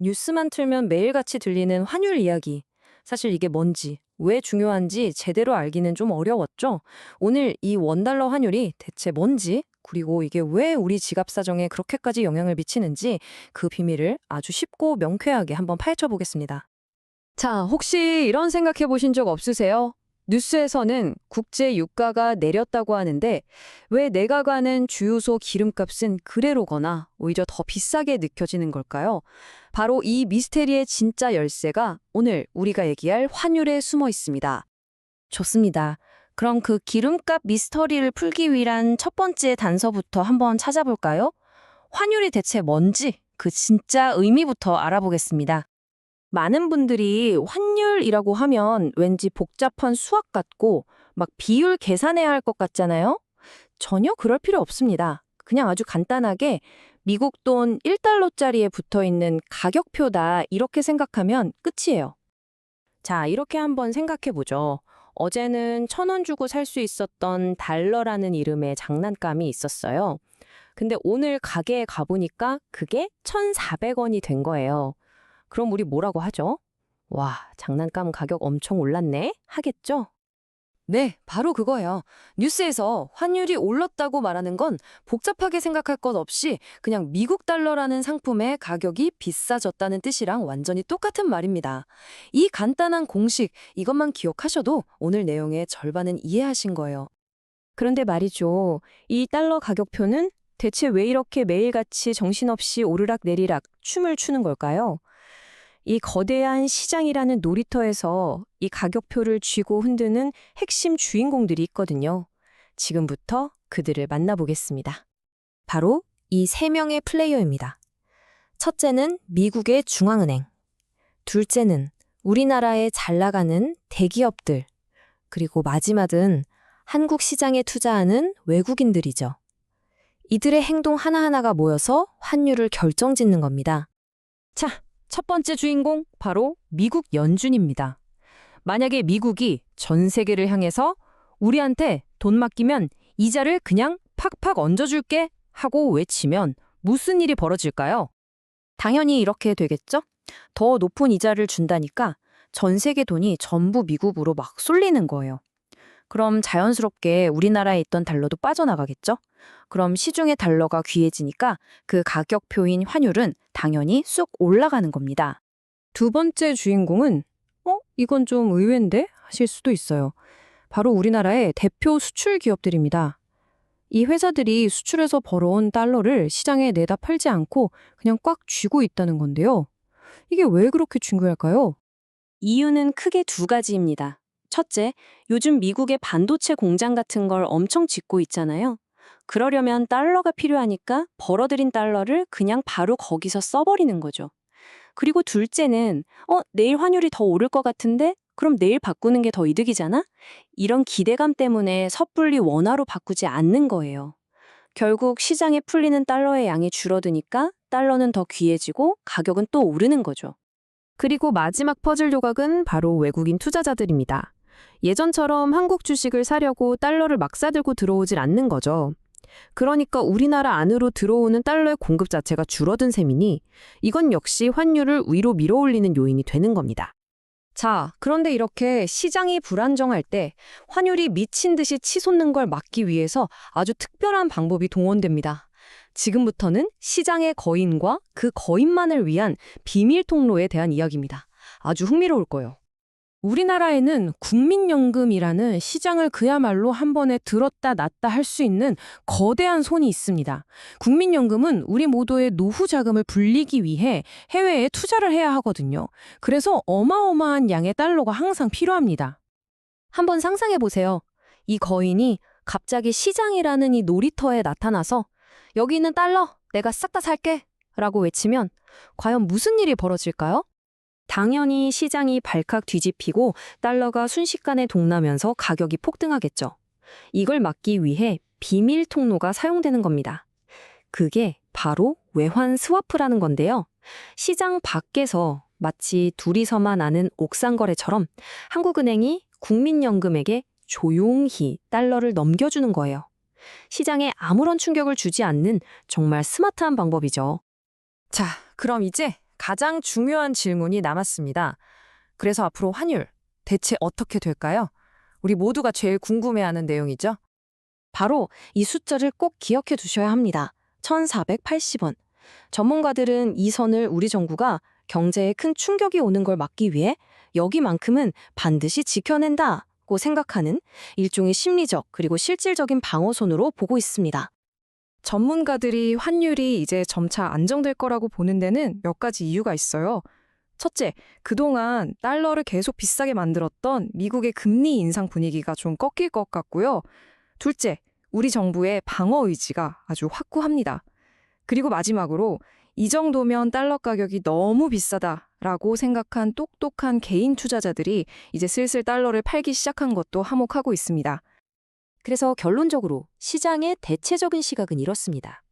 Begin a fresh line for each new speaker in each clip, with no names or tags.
뉴스만 틀면 매일같이 들리는 환율 이야기. 사실 이게 뭔지, 왜 중요한지 제대로 알기는 좀 어려웠죠? 오늘 이 원달러 환율이 대체 뭔지, 그리고 이게 왜 우리 지갑 사정에 그렇게까지 영향을 미치는지 그 비밀을 아주 쉽고 명쾌하게 한번 파헤쳐 보겠습니다. 자, 혹시 이런 생각해 보신 적 없으세요? 뉴스에서는 국제 유가가 내렸다고 하는데 왜 내가 가는 주유소 기름값은 그대로거나 오히려 더 비싸게 느껴지는 걸까요? 바로 이 미스테리의 진짜 열쇠가 오늘 우리가 얘기할 환율에 숨어 있습니다. 좋습니다. 그럼 그 기름값 미스터리를 풀기 위한 첫 번째 단서부터 한번 찾아볼까요? 환율이 대체 뭔지 그 진짜 의미부터 알아보겠습니다. 많은 분들이 환율이라고 하면 왠지 복잡한 수학 같고 막 비율 계산해야 할 것 같잖아요? 전혀 그럴 필요 없습니다. 그냥 아주 간단하게 미국 돈 1달러짜리에 붙어 있는 가격표다 이렇게 생각하면 끝이에요. 자, 이렇게 한번 생각해 보죠. 어제는 1,000원 주고 살 수 있었던 달러라는 이름의 장난감이 있었어요. 근데 오늘 가게에 가보니까 그게 1,400원이 된 거예요. 그럼 우리 뭐라고 하죠? 와, 장난감 가격 엄청 올랐네? 하겠죠? 네, 바로 그거예요. 뉴스에서 환율이 올랐다고 말하는 건 복잡하게 생각할 것 없이 그냥 미국 달러라는 상품의 가격이 비싸졌다는 뜻이랑 완전히 똑같은 말입니다. 이 간단한 공식, 이것만 기억하셔도 오늘 내용의 절반은 이해하신 거예요. 그런데 말이죠. 이 달러 가격표는 대체 왜 이렇게 매일같이 정신없이 오르락 내리락 춤을 추는 걸까요? 이 거대한 시장이라는 놀이터에서 이 가격표를 쥐고 흔드는 핵심 주인공들이 있거든요. 지금부터 그들을 만나보겠습니다. 바로 이 세 명의 플레이어입니다. 첫째는 미국의 중앙은행, 둘째는 우리나라에 잘 나가는 대기업들, 그리고 마지막은 한국 시장에 투자하는 외국인들이죠. 이들의 행동 하나하나가 모여서 환율을 결정짓는 겁니다. 자, 첫 번째 주인공 바로 미국 연준입니다. 만약에 미국이 전 세계를 향해서 우리한테 돈 맡기면 이자를 그냥 팍팍 얹어줄게 하고 외치면 무슨 일이 벌어질까요? 당연히 이렇게 되겠죠? 더 높은 이자를 준다니까 전 세계 돈이 전부 미국으로 막 쏠리는 거예요. 그럼 자연스럽게 우리나라에 있던 달러도 빠져나가겠죠? 그럼 시중의 달러가 귀해지니까 그 가격표인 환율은 당연히 쑥 올라가는 겁니다. 두 번째 주인공은 이건 좀 의외인데? 하실 수도 있어요. 바로 우리나라의 대표 수출 기업들입니다. 이 회사들이 수출해서 벌어온 달러를 시장에 내다 팔지 않고 그냥 꽉 쥐고 있다는 건데요. 이게 왜 그렇게 중요할까요? 이유는 크게 두 가지입니다. 첫째, 요즘 미국의 반도체 공장 같은 걸 엄청 짓고 있잖아요. 그러려면 달러가 필요하니까 벌어들인 달러를 그냥 바로 거기서 써버리는 거죠. 그리고 둘째는, 내일 환율이 더 오를 것 같은데? 그럼 내일 바꾸는 게 더 이득이잖아? 이런 기대감 때문에 섣불리 원화로 바꾸지 않는 거예요. 결국 시장에 풀리는 달러의 양이 줄어드니까 달러는 더 귀해지고 가격은 또 오르는 거죠. 그리고 마지막 퍼즐 조각은 바로 외국인 투자자들입니다. 예전처럼 한국 주식을 사려고 달러를 막 사들고 들어오질 않는 거죠. 그러니까 우리나라 안으로 들어오는 달러의 공급 자체가 줄어든 셈이니 이건 역시 환율을 위로 밀어올리는 요인이 되는 겁니다. 자, 그런데 이렇게 시장이 불안정할 때 환율이 미친 듯이 치솟는 걸 막기 위해서 아주 특별한 방법이 동원됩니다. 지금부터는 시장의 거인과 그 거인만을 위한 비밀 통로에 대한 이야기입니다. 아주 흥미로울 거예요. 우리나라에는 국민연금이라는 시장을 그야말로 한 번에 들었다 놨다 할 수 있는 거대한 손이 있습니다. 국민연금은 우리 모두의 노후 자금을 불리기 위해 해외에 투자를 해야 하거든요. 그래서 어마어마한 양의 달러가 항상 필요합니다. 한번 상상해 보세요. 이 거인이 갑자기 시장이라는 이 놀이터에 나타나서 여기 있는 달러 내가 싹 다 살게 라고 외치면 과연 무슨 일이 벌어질까요? 당연히 시장이 발칵 뒤집히고 달러가 순식간에 동나면서 가격이 폭등하겠죠. 이걸 막기 위해 비밀 통로가 사용되는 겁니다. 그게 바로 외환 스와프라는 건데요. 시장 밖에서 마치 둘이서만 아는 옥상 거래처럼 한국은행이 국민연금에게 조용히 달러를 넘겨주는 거예요. 시장에 아무런 충격을 주지 않는 정말 스마트한 방법이죠. 자, 그럼 이제 가장 중요한 질문이 남았습니다. 그래서 앞으로 환율, 대체 어떻게 될까요? 우리 모두가 제일 궁금해하는 내용이죠. 바로 이 숫자를 꼭 기억해 두셔야 합니다. 1480원. 전문가들은 이 선을 우리 정부가 경제에 큰 충격이 오는 걸 막기 위해 여기만큼은 반드시 지켜낸다고 생각하는 일종의 심리적 그리고 실질적인 방어선으로 보고 있습니다.
전문가들이 환율이 이제 점차 안정될 거라고 보는 데는 몇 가지 이유가 있어요. 첫째, 그동안 달러를 계속 비싸게 만들었던 미국의 금리 인상 분위기가 좀 꺾일 것 같고요. 둘째, 우리 정부의 방어 의지가 아주 확고합니다. 그리고 마지막으로 이 정도면 달러 가격이 너무 비싸다라고 생각한 똑똑한 개인 투자자들이 이제 슬슬 달러를 팔기 시작한 것도 한몫하고 있습니다.
그래서 결론적으로 시장의 대체적인 시각은 이렇습니다.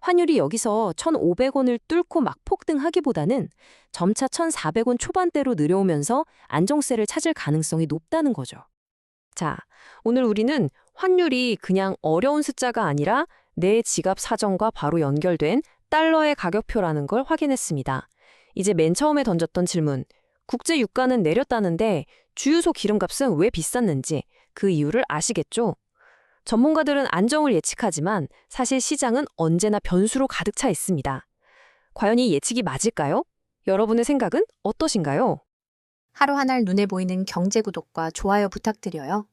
환율이 여기서 1,500원을 뚫고 막 폭등하기보다는 점차 1,400원 초반대로 내려오면서 안정세를 찾을 가능성이 높다는 거죠. 자, 오늘 우리는 환율이 그냥 어려운 숫자가 아니라 내 지갑 사정과 바로 연결된 달러의 가격표라는 걸 확인했습니다. 이제 맨 처음에 던졌던 질문, 국제 유가는 내렸다는데 주유소 기름값은 왜 비쌌는지 그 이유를 아시겠죠? 전문가들은 안정을 예측하지만 사실 시장은 언제나 변수로 가득 차 있습니다. 과연 이 예측이 맞을까요? 여러분의 생각은 어떠신가요?
하루 한 알 눈에 보이는 경제 구독과 좋아요 부탁드려요.